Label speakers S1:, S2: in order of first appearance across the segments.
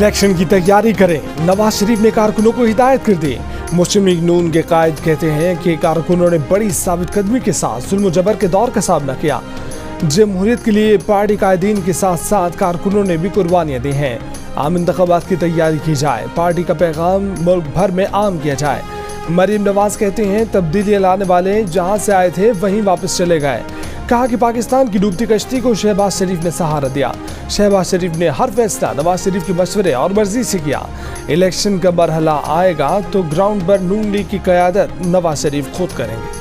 S1: Election की तैयारी करें, नवाज शरीफ ने कारकुनों को हिदायत कर दी। मुस्लिम लीग नून के कायद कहते हैं कि कारकुनों ने बड़ी साबितकदमी के साथ जुल्म जबर के दौर का सामना किया। जमहूरियत के लिए पार्टी कायदीन के साथ साथ कारकुनों ने भी कुर्बानियां दी हैं। आम इंतखाबात की तैयारी की जाए, पार्टी का पैगाम मुल्क भर में आम किया जाए। मरीम नवाज कहते हैं तब्दीली लाने वाले जहां से आए थे वहीं वापस चले गए। कहा कि पाकिस्तान की डूबती कश्ती को शहबाज शरीफ ने सहारा दिया। शहबाज शरीफ ने हर फैसला नवाज शरीफ के मशवरे और मर्जी से किया। इलेक्शन का मरहला आएगा तो ग्राउंड पर नून लीग की क़यादत नवाज शरीफ खुद करेंगे।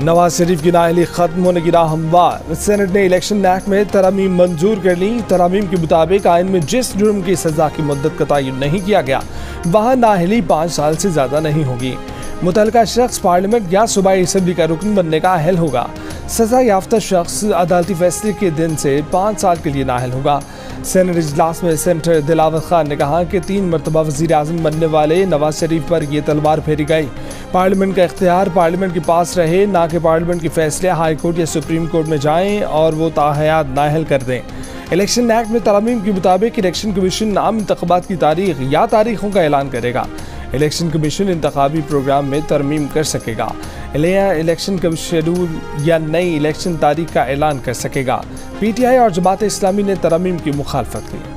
S1: नवाज शरीफ की नाअहली खत्म होने की राह हमवार। सेनेट ने इलेक्शन एक्ट में तरमीम मंजूर कर ली। तरमीम के मुताबिक आइन में जिस जुर्म की सजा की मुद्दत का तयन नहीं किया गया वहाँ नाअहली 5 साल से ज्यादा नहीं होगी। मुतल्लिका शख्स पार्लियामेंट या सूबाई असम्बली का रुकन बनने का अहल होगा। सजा याफ्ता शख्स अदालती फैसले के दिन से 5 साल के लिए नाअहल होगा। सेनेट इजलास में सेनेटर दिलावर खान ने कहा कि 3 मरतबा वज़ीर आज़म बनने वाले नवाज शरीफ पर यह तलवार फेरी गई। पार्लियामेंट का इख्तियार पार्लियामेंट के पास रहे, ना कि पार्लियामेंट के फैसले हाई कोर्ट या सुप्रीम कोर्ट में जाएं और वो ताहयात नाअहल कर दें। इलेक्शन एक्ट में तरमीम के मुताबिक इलेक्शन कमीशन आम इंतखाबात की तारीख या तारीखों का ऐलान करेगा। इलेक्शन कमीशन इंतखाबी प्रोग्राम में तरमीम कर सकेगा। इलेक्शन का शेड्यूल या नई इलेक्शन तारीख का ऐलान कर सकेगा। PTI और जमात इस्लामी ने तरमीम की मुखालफत की।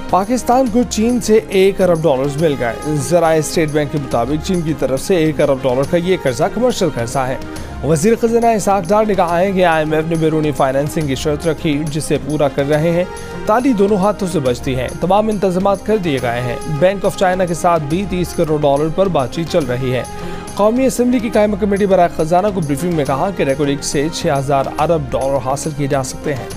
S1: पाकिस्तान को चीन से $1 अरब मिल गए। ज़राए स्टेट बैंक के मुताबिक चीन की तरफ से $1 अरब का ये कर्जा कमर्शियल कर्जा है। वज़ीर ख़ज़ाना इसाक डार ने कहा है कि IMF ने बैरूनी फाइनेंसिंग की शर्त रखी जिसे पूरा कर रहे हैं। ताली दोनों हाथों से बचती है, तमाम इंतजामात कर दिए गए हैं। बैंक ऑफ चाइना के साथ भी $30 करोड़ पर बातचीत चल रही है। कौमी असम्बली की कायमा कमेटी बराए ख़जाना को ब्रीफिंग में कहा कि रेकॉर्ड से $6000 अरब हासिल किए जा सकते हैं।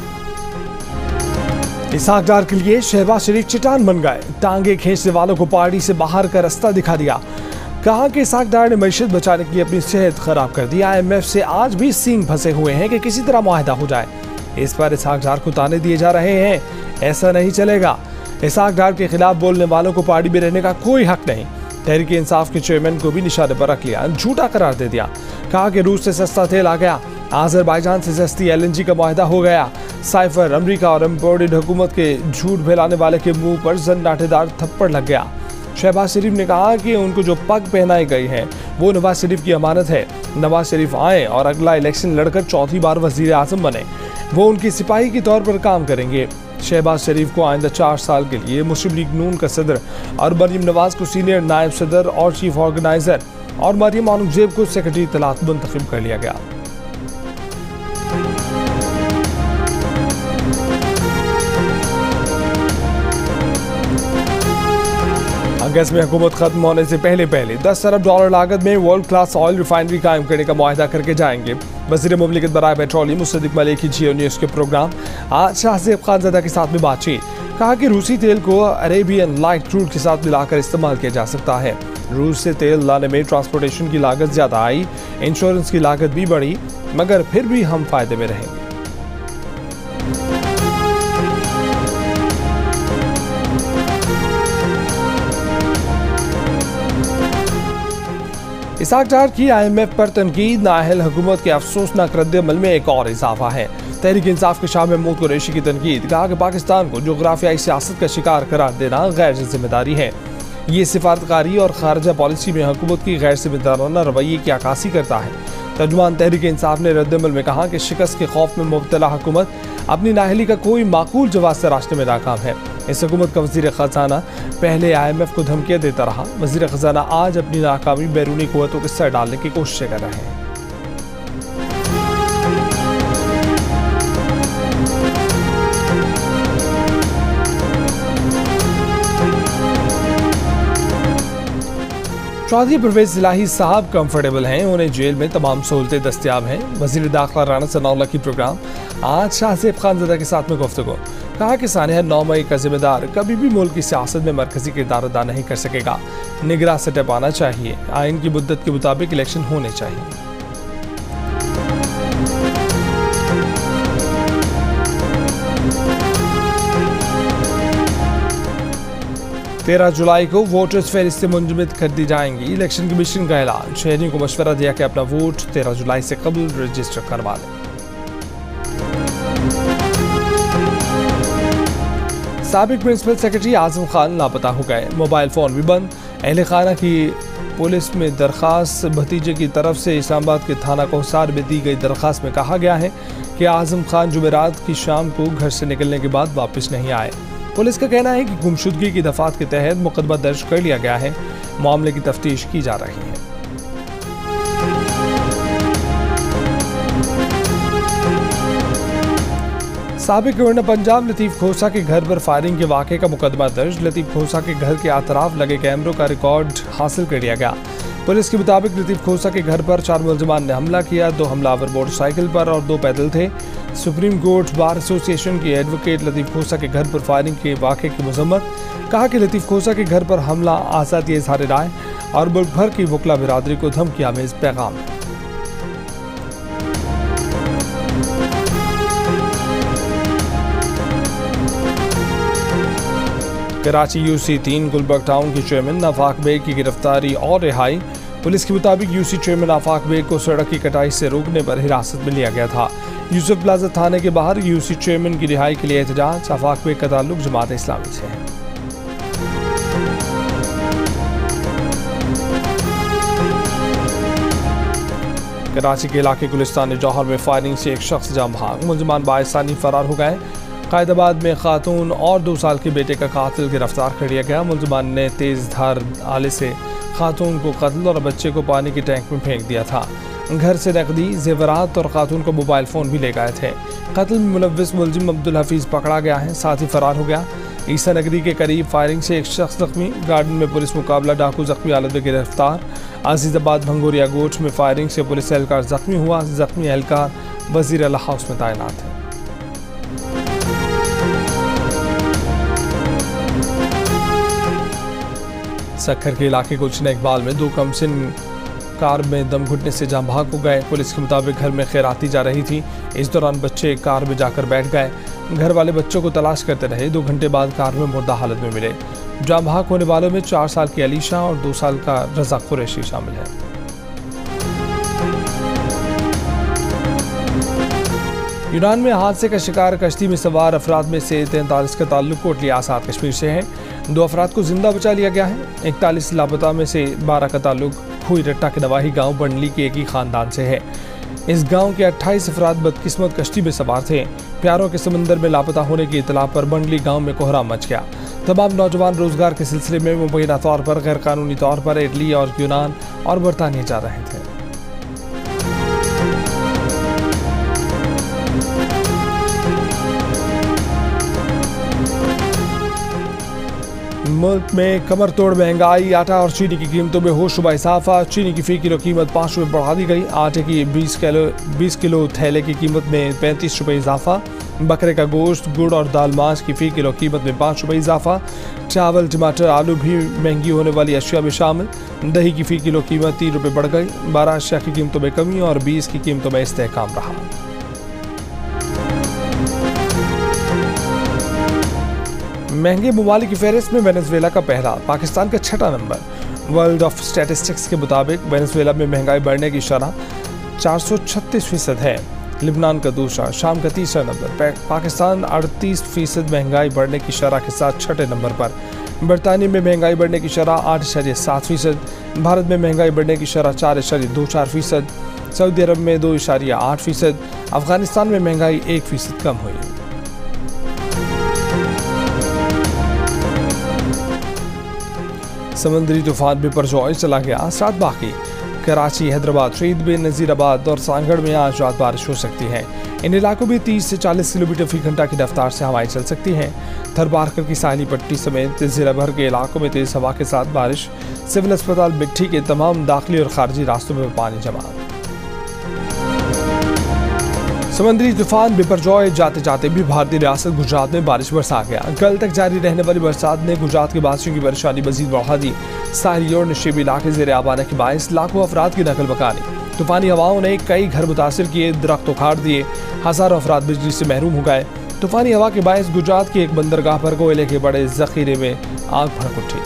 S1: इसाक डार के लिए शहबाज शरीफ चट्टान बन गए। टांगे खींचने वालों को पार्टी से बाहर का रास्ता दिखा दिया। कहा कि इसाक डार ने मईशत बचाने के लिए अपनी सेहत खराब कर दी। IMF से आज भी सींग फंसे हुए हैं कि किसी तरह मुआहदा हो जाए। इस पर इसाक डार को ताने दिए जा रहे हैं। ऐसा नहीं चलेगा। इसाक डार के खिलाफ बोलने वालों को पार्टी में रहने का कोई हक नहीं। तहरीक इंसाफ के चेयरमैन को भी निशाने पर रख लिया, झूठा करार दे दिया। कहा कि रूस से सस्ता तेल आ गया, आज़रबाईजान से सस्ती LNG का मुआहदा हो गया। साइफर अमेरिका और इम्पोर्टेड हुकूमत के झूठ फैलाने वाले के मुंह पर जन्नाटेदार थप्पड़ लग गया। शहबाज शरीफ ने कहा कि उनको जो पग पहनाई गई है वो नवाज शरीफ की अमानत है। नवाज शरीफ आए और अगला इलेक्शन लड़कर 4थी बार वज़ीर आज़म बने। वो उनकी सिपाही के तौर पर काम करेंगे। शहबाज शरीफ को आइंदा 4 साल के लिए मुस्लिम लीग नून का सदर और मरीम नवाज को सीनियर नायब सदर और चीफ ऑर्गेनाइजर और मरीम औरंगजेब को सेक्रेटरी इत्तलात मुंतखब कर लिया गया। अगस्त में हुकूमत खत्म होने से पहले $10 अरब लागत में वर्ल्ड क्लास ऑयल रिफाइनरी कायम करने का मुआहदा करके जाएंगे। वज़ीर मुमलिकत बराए पेट्रोलियम मुसद्दिक मलिक की जियो न्यूज़ के प्रोग्राम आज शाहज़ेब खानज़ादा के साथ में बातचीत। कहा कि रूसी तेल को अरेबियन लाइट क्रूड के साथ मिलाकर इस्तेमाल किया जा सकता है। रूस से तेल लाने में ट्रांसपोर्टेशन की लागत ज़्यादा आई, इंश्योरेंस की लागत भी बढ़ी, मगर फिर भी हम फायदे में रहेंगे। इसाक डार की IMF पर तनकीद, नाअहल हुकूमत के अफसोसनाक रद्द-ए-अमल में एक और इजाफा है। तहरीक इंसाफ के शाह महमूद कुरैशी की तनकीद। कहा कि पाकिस्तान को जोग्राफियाई सियासत का शिकार करार देना गैर जिम्मेदारी है। ये सिफारतकारी और खारजा पॉलिसी में हुकूमत की गैर जिम्मेदाराना रवैये की अक्कासी करता है। तर्जुमान तहरीक इंसाफ ने रद्द-ए-अमल में कहा कि शिकस्त के खौफ में मुब्तला हुकूमत अपनी नाअहली का कोई माकूल जवाब तराशने में नाकाम है। इस हुकूमत का वज़ीर ख़ज़ाना पहले IMF को धमकियाँ देता रहा। वज़ीर ख़ज़ाना आज अपनी नाकामी बैरूनी क़ुव्वतों के सर डालने की कोशिशें कर रहे हैं। चौधरी परवेज इलाही साहब कंफर्टेबल हैं, उन्हें जेल में तमाम सहूलतें दस्तियाब हैं। वज़ीर दाखिला राना सनाउल्लाह की प्रोग्राम आज शाहज़ेब खानज़ादा के साथ में गुफ्तगू। कहा कि सानिया 9 मई का जिम्मेदार कभी भी मुल्क की सियासत में मरकजी किरदार अदा नहीं कर सकेगा। निगरान सेटअप आना चाहिए। आइन की मुद्दत के मुताबिक इलेक्शन होने चाहिए। 13 जुलाई को वोटर्स फेहरिस्त मुंजमद कर दी जाएंगी। इलेक्शन कमीशन का ऐलान, शहरियों को मशवरा दिया कि अपना वोट 13 जुलाई से कबल रजिस्टर करवा लें। साबिक प्रिंसिपल सेक्रेटरी आजम खान लापता हो गए, मोबाइल फोन भी बंद। अहल खाना की पुलिस में दरखास्त, भतीजे की तरफ से इस्लामाबाद के थाना कोहसार में दी गई दरखास्त में कहा गया है कि आजम खान जुमेरात की शाम को घर से निकलने के बाद वापस नहीं आए। पुलिस का कहना है कि गुमशुदगी की दफात के तहत मुकदमा दर्ज कर लिया गया है, मामले की तफ्तीश की जा रही है। साबिक गवर्नर पंजाब लतीफ खोसा के घर पर फायरिंग के वाक़े का मुकदमा दर्ज। लतीफ खोसा के घर के अतराफ लगे कैमरों का रिकॉर्ड हासिल कर लिया गया। पुलिस के मुताबिक लतीफ खोसा के घर पर 4 मुलजमान ने हमला किया। 2 हमलावर मोटरसाइकिल पर और 2 पैदल थे। सुप्रीम कोर्ट बार एसोसिएशन के एडवोकेट लतीफ खोसा के घर पर फायरिंग के वाक़े की मजम्मत, कहा कि लतीफ खोसा के घर पर हमला आज़ादी इज़हार राय और मुल्क भर की वकला बिरादरी को धमकी आमेज पैगाम है। कराची UC3 गुलबर्ग टाउन के चेयरमैन आफाक बेग की गिरफ्तारी और रिहाई। पुलिस के मुताबिक UC चेयरमैन आफाक बेग को सड़क की कटाई से रोकने पर हिरासत में लिया गया था। यूसुफ प्लाजा थाने के बाहर UC चेयरमैन की रिहाई के लिए एहतजाज। आफाक बेग का ताल्लुक जमात इस्लामी से है। कराची के इलाके गुलिस्तान जौहर में फायरिंग से एक शख्स जाम भाग, मुलजमान बाइसानी फरार हो गए। कायदाबाद में खातून और 2 साल के बेटे का कातिल गिरफ्तार कर लिया गया। मुलजमान ने तेज धार आले से खातून को कत्ल और बच्चे को पानी के टैंक में फेंक दिया था। घर से नकदी, जेवरात और खातून को मोबाइल फ़ोन भी ले गए थे। कत्ल में मुलव्विस मुलजिम अब्दुल हफीज़ पकड़ा गया है, साथ ही फरार हो गया। ईसा नगरी के करीब फायरिंग से एक शख्स जख्मी, गार्डन में पुलिस मुकाबला, डाकू जख्मी हालत में गिरफ्तार। अजीज़ाबाद भंगोरिया गोच में फायरिंग से पुलिस एहलकार जख्मी हुआ। जख्मी एहलकार वजीर अला हाउस में तैनात है। सक्खर के इलाके गुलशन इकबाल में 2 कमसिन कार में दम घुटने से जाम भाग हो गए। पुलिस के मुताबिक घर में खैराती जा रही थी। इस दौरान बच्चे कार में जाकर बैठ गए। घर वाले बच्चों को तलाश करते रहे। 2 घंटे बाद कार में मुर्दा हालत में मिले। जाम भाग होने वालों में 4 साल की अलीशा और 2 साल का रज़ा कुरैशी शामिल है। यूनान में हादसे का शिकार कश्ती में सवार अफराद में से 43 का ताल्लुक कोटली आसाद कश्मीर से है। 2 अफराद को जिंदा बचा लिया गया है। 41 लापता में से 12 का ताल्लुक खुई रट्टा के नवाही गांव बंडली के एक ही खानदान से है। इस गांव के 28 अफराद बदकिस्मत कश्ती में सवार थे। प्यारों के समंदर में लापता होने की इतला पर बंडली गांव में कोहराम मच गया। तमाम नौजवान रोजगार के सिलसिले में मुबैना तौर पर गैर कानूनी तौर पर इटली और यूनान और बरतानिया जा रहे थे। मुल्क में कमर तोड़ महंगाई, आटा और चीनी की कीमतों में होशरुबा इजाफा। चीनी की फी किलो कीमत 5 रुपये बढ़ा दी गई। आटे की 20 किलो थैले की कीमत में 35 रुपये इजाफा। बकरे का गोश्त, गुड़ और दाल मांस की फी किलो कीमत में 5 रुपये इजाफा। चावल, टमाटर, आलू भी महंगी होने वाली अशिया में शामिल। दही की फी किलो कीमत 3 रुपये बढ़ गई। 12 अशिया की कीमतों में कमी और 20 की कीमतों में इस्तेहकाम रहा। महंगे ममालिक की फहरिस्त में वेनेजुएला का पहला, पाकिस्तान का 6ठा नंबर। वर्ल्ड ऑफ स्टैटिस्टिक्स के मुताबिक वेनेजुएला में महंगाई बढ़ने की शरह 436% है। लिबनान का दूसरा, शाम का तीसरा नंबर। पाकिस्तान 38% महंगाई बढ़ने की शरह के साथ 6ठे नंबर पर। बरतानिया में महंगाई बढ़ने की शरह 8.7%। भारत में महंगाई बढ़ने की शरह 4.24%। सऊदी अरब में 2.8%। अफगानिस्तान में महंगाई 1% कम हुई। समुद्री तूफान बिपरजॉय चला गया, असरात बाकी। कराची, हैदराबाद, शहीद बिन नज़ीराबाद और सांगड़ में आज रात बारिश हो सकती है। इन इलाकों में 30 से 40 किलोमीटर फी घंटा की रफ्तार से हवाएं चल सकती हैं। थरबारकर की साहिली पट्टी समेत जिला भर के इलाकों में तेज हवा के साथ बारिश। सिविल अस्पताल मिट्टी के तमाम दाखिली और खारजी रास्तों में पानी जमा। समुद्री तूफान बिपरजॉय जाते जाते भी भारतीय रियासत गुजरात में बारिश बरसा गया। कल तक जारी रहने वाली बरसात ने गुजरात के वासियों की परेशानी मजीद बढ़ा दी। साहिली और नशीबी इलाके ज़ेरे आब आने के बायस लाखों अफराद की नकल मकानी। तूफानी हवाओं ने कई घर मुतासिर किए, दरख्त उखाड़ दिए, हज़ारों अफराद बिजली से महरूम हो गए। तूफानी हवा के बायस गुजरात की एक बंदरगाह पर कोयले के बड़े जखीरे में आग भड़क उठी।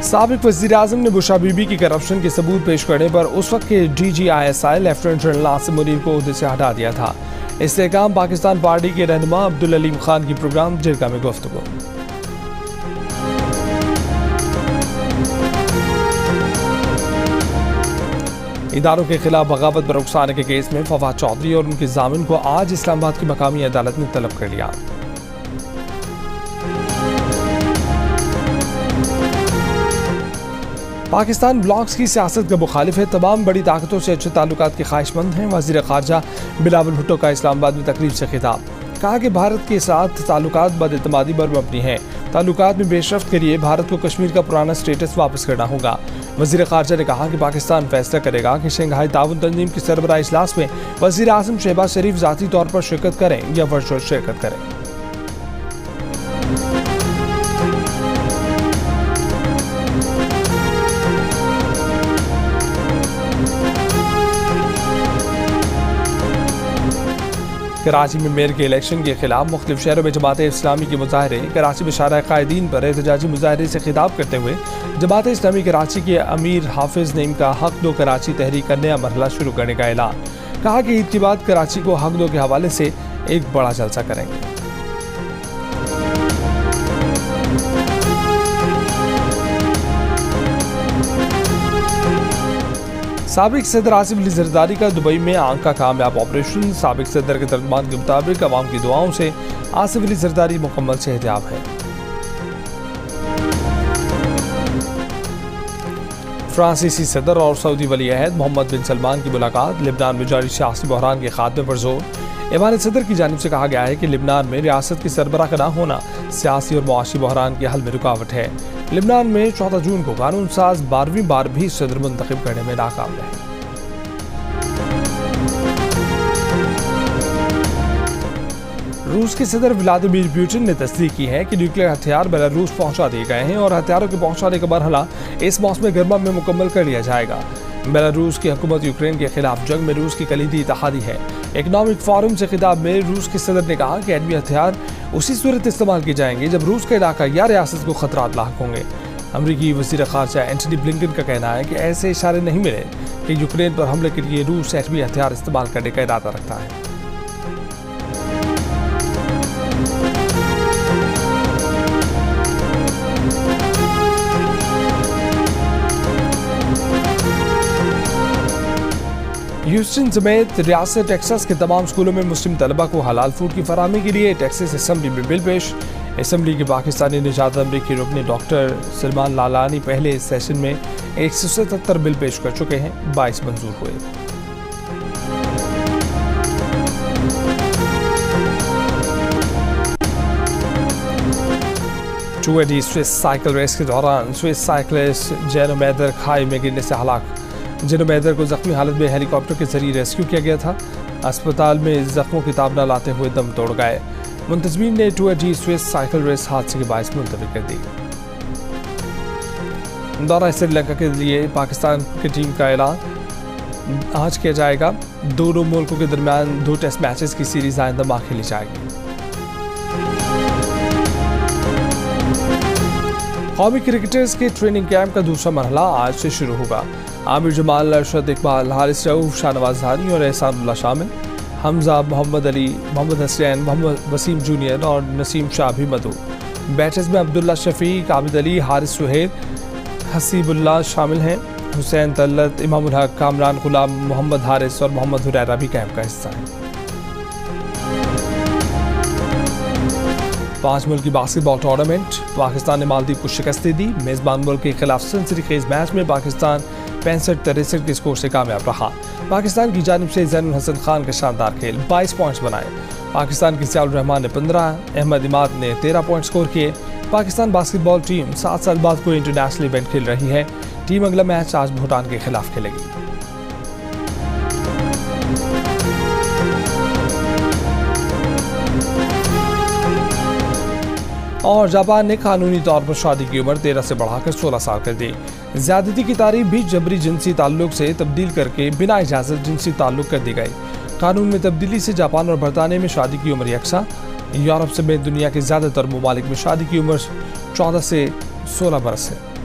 S1: साबिक वज़ीर-ए-आज़म ने बुशरा बीबी की करप्शन के सबूत पेश करने पर उस वक्त के DGISI lieutenant general Nasir Munir को ओहदे से हटा दिया था। इस्तेहकाम पाकिस्तान पार्टी के रहनुमा अब्दुल अलीम खान की प्रोग्राम जिरगा में गुफ्तगू। इदारों के खिलाफ बगावत पर उकसाने के केस में फवाद चौधरी और उनके जामिन को आज इस्लामाबाद की मकामी अदालत ने तलब कर लिया। पाकिस्तान ब्लॉक्स की सियासत का मुखालिफ है, तमाम बड़ी ताकतों से अच्छे ताल्लुकात के ख्वाहिशमंद हैं। वज़ीर ख़ारजा बिलावल भुट्टो का इस्लामाबाद में तकरीब से खिताब। कहा कि भारत के साथ ताल्लुकात बदएतमादी पर मबनी हैं। ताल्लुकात में पेशरफ्त के लिए भारत को कश्मीर का पुराना स्टेटस वापस करना होगा। वज़ीर ख़ारजा ने कहा कि पाकिस्तान फैसला करेगा कि शंघाई ताउन तंजीम की सरबराह इजलास में वज़ीर आज़म शहबाज शरीफ ज़ाती तौर पर शिरकत करें या वर्चुअल शिरकत करें। कराची में मेयर के इलेक्शन के खिलाफ मुख्तलिफ शहरों में जमात इस्लामी के मुजाहरे। कराची में शारा कायदीन पर एहतजाजी मुजाहरे से खिताब करते हुए जमात इस्लामी कराची के अमीर हाफिज नईम का हक दो कराची तहरीक का नया मरहला शुरू करने का ऐलान। कहा कि ईद के बाद कराची को हक दो के हवाले से एक बड़ा जलसा करेंगे। साबिक सदर आसिफ अली जरदारी का दुबई में आंख का कामयाब ऑपरेशन। साबिक सदर के तर्जुमान के मुताबिक अवाम की दुआओं से आसिफ अली जरदारी मुकम्मल सेहतयाब है। फ्रांसीसी सदर और सऊदी वली अहद मोहम्मद बिन सलमान की मुलाकात। लिबनान में जारी सियासी बहरान के खात्मे पर जोर। ईमान सदर की जानिब से कहा गया है कि लिबनान में रियासत की सरबराह का न होना सियासी और मुआशी बहरान के हल में रुकावट है। लिबनान में 14 जून को कानून साज 12वीं बार भी सदर मुंतखब करने में नाकाम रहे। रूस के सदर व्लादिमीर पुतिन ने तस्दीक की है कि न्यूक्लियर हथियार बेलारूस पहुंचा दिए गए हैं और हथियारों के पहुंचाने का मरहला इस मौसम गर्मा में मुकम्मल कर लिया जाएगा। बेलारूस की हुकूमत यूक्रेन के खिलाफ जंग में रूस की कलीदी इत्तेहादी है। इकनॉमिक फोरम से खिताब में रूस के सदर ने कहा कि एटमी हथियार उसी सूरत इस्तेमाल किए जाएंगे जब रूस का इलाका या रियासत को खतरात लाक होंगे। अमरीकी वज़ीर ख़ारजा एंटनी ब्लिंकन का कहना है कि ऐसे इशारे नहीं मिले कि यूक्रेन पर हमले के लिए रूस एटमी हथियार इस्तेमाल करने का इरादा रखता है। ह्यूस्टन समेत रियासत टेक्सास के तमाम स्कूलों में मुस्लिम तलबा को हलाल फूड की फराहमी के लिए टेक्सास असम्बली में बिल पेश। असम्बली के पाकिस्तानी निजात अमरीकी रुकन डॉक्टर सलमान लालानी पहले सेशन में 177 बिल पेश कर चुके हैं, 22 मंजूर हुए। टूर स्विस साइकिल रेस के दौरान स्विस साइकिलिस्ट जेनो मैदर खाई में गिरने से हलाक। जेनो मैदर को जख्मी हालत में हेलीकॉप्टर के जरिए रेस्क्यू किया गया था। अस्पताल में जख्मों की ताब न लाते हुए दम तोड़ गए। मुंतजमीन ने टूर स्विस साइकिल रेस हादसे के बायस मुलतवी कर दी। दौरा श्रीलंका के लिए पाकिस्तान की टीम का ऐलान आज किया जाएगा। दोनों मुल्कों के दरमियान 2 टेस्ट मैचेस की सीरीज आइंदा माह खेली जाएगी। कौमी क्रिकेटर्स के ट्रेनिंग कैंप का दूसरा मरहला आज से शुरू होगा। आमिर जमाल, अरशद इकबाल, हारिस रऊफ, शाहनवाज धानी और एहसानुल्लाह शामिल। हमजा, मोहम्मद अली, मोहम्मद हसनैन, मोहम्मद वसीम जूनियर और नसीम शाह भी मदऊ। बैटर्स में अब्दुल्ला शफीक, आबिद अली, हारिस सुहेल, हसीबुल्लाह शामिल हैं। हुसैन तल्लत, इमामुल हक, कामरान गुलाम, मोहम्मद हारिस और मोहम्मद हुरैरा भी कैंप का हिस्सा हैं। 5 मुल्की बास्केटबॉल टूर्नामेंट। पाकिस्तान ने मालदीव को शिकस्त दी। मेजबान मुल्क के खिलाफ सेंचुरी खेज मैच में पाकिस्तान 65-63 के स्कोर से कामयाब रहा। पाकिस्तान की जानिब से ज़ैनुल हसन खान का शानदार खेल, 22 पॉइंट्स बनाए। पाकिस्तान की सियाल रहमान ने 15, अहमद इमाद ने 13 पॉइंट स्कोर किए। पाकिस्तान बास्केटबॉल टीम 7 साल बाद कोई इंटरनेशनल इवेंट खेल रही है। टीम अगला मैच आज भूटान के खिलाफ खेलेगी। और जापान ने कानूनी तौर पर शादी की उम्र 13 से बढ़ाकर 16 साल कर दी। ज्यादती की तारीफ भी जबरी जिनसी ताल्लुक से तब्दील करके बिना इजाजत जिनसी ताल्लुक कर दी गई। कानून में तब्दीली से जापान और बरतानिया में शादी की उम्र यकसा। यूरोप समेत दुनिया के ज्यादातर ममालिक में शादी की उम्र 14 से 16 बरस है।